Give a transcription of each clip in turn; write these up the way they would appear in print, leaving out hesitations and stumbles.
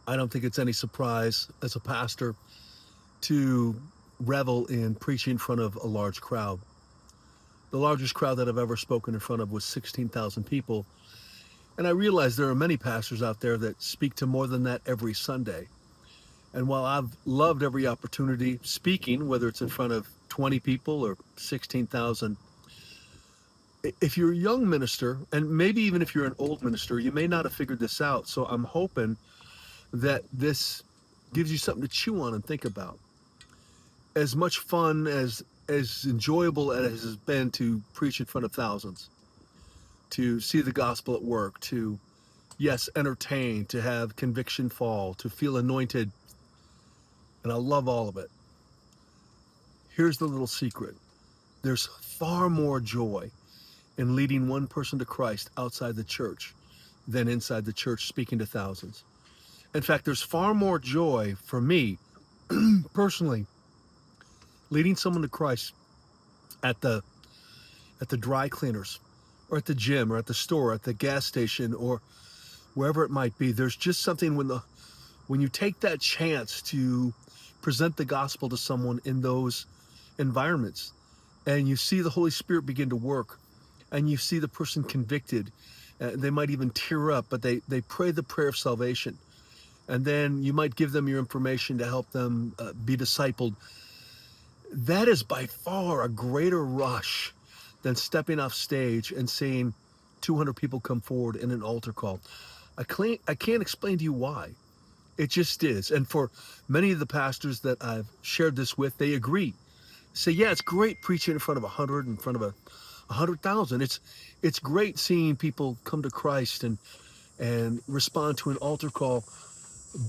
I don't think it's any surprise as a pastor to revel in preaching in front of a large crowd. The largest crowd that I've ever spoken in front of was 16,000 people. And I realize there are many pastors out there that speak to more than that every Sunday. And while I've loved every opportunity speaking, whether it's in front of 20 people or 16,000, if you're a young minister, and maybe even if you're an old minister, you may not have figured this out. So I'm hoping that this gives you something to chew on and think about. As much fun as enjoyable as it has been to preach in front of thousands, to see the gospel at work, to yes, entertain, to have conviction fall, to feel anointed, and I love all of it. Here's the little secret. There's far more joy in leading one person to Christ outside the church than inside the church speaking to thousands. In fact, there's far more joy for me personally leading someone to Christ at the dry cleaners or at the gym or at the store, at the gas station or wherever it might be. There's just something when you take that chance to present the gospel to someone in those environments and you see the Holy Spirit begin to work and you see the person convicted. They might even tear up, but they pray the prayer of salvation. And then you might give them your information to help them be discipled. That is by far a greater rush than stepping off stage and seeing 200 people come forward in an altar call. I can't explain to you why. It just is. And for many of the pastors that I've shared this with, they agree. Say, yeah, it's great preaching in front of 100, in front of 100,000. It's great seeing people come to Christ and respond to an altar call.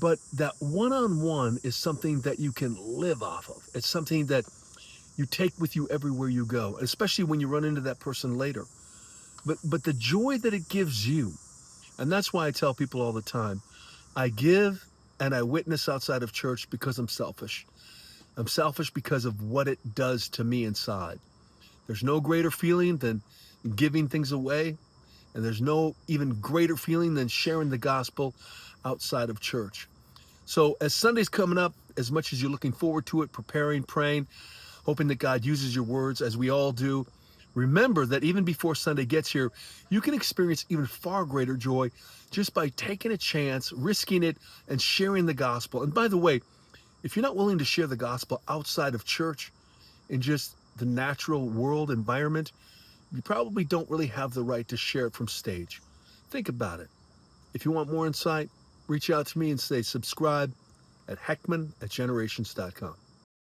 But that one-on-one is something that you can live off of. It's something that you take with you everywhere you go, especially when you run into that person later. But the joy that it gives you, and that's why I tell people all the time, I give and I witness outside of church because I'm selfish. I'm selfish because of what it does to me inside. There's no greater feeling than giving things away, and there's no even greater feeling than sharing the gospel outside of church. So as Sunday's coming up, as much as you're looking forward to it, preparing, praying, hoping that God uses your words as we all do, remember that even before Sunday gets here, you can experience even far greater joy just by taking a chance, risking it, and sharing the gospel. And by the way, if you're not willing to share the gospel outside of church in just the natural world environment, you probably don't really have the right to share it from stage. Think about it. If you want more insight, reach out to me and say subscribe at heckman@generations.com.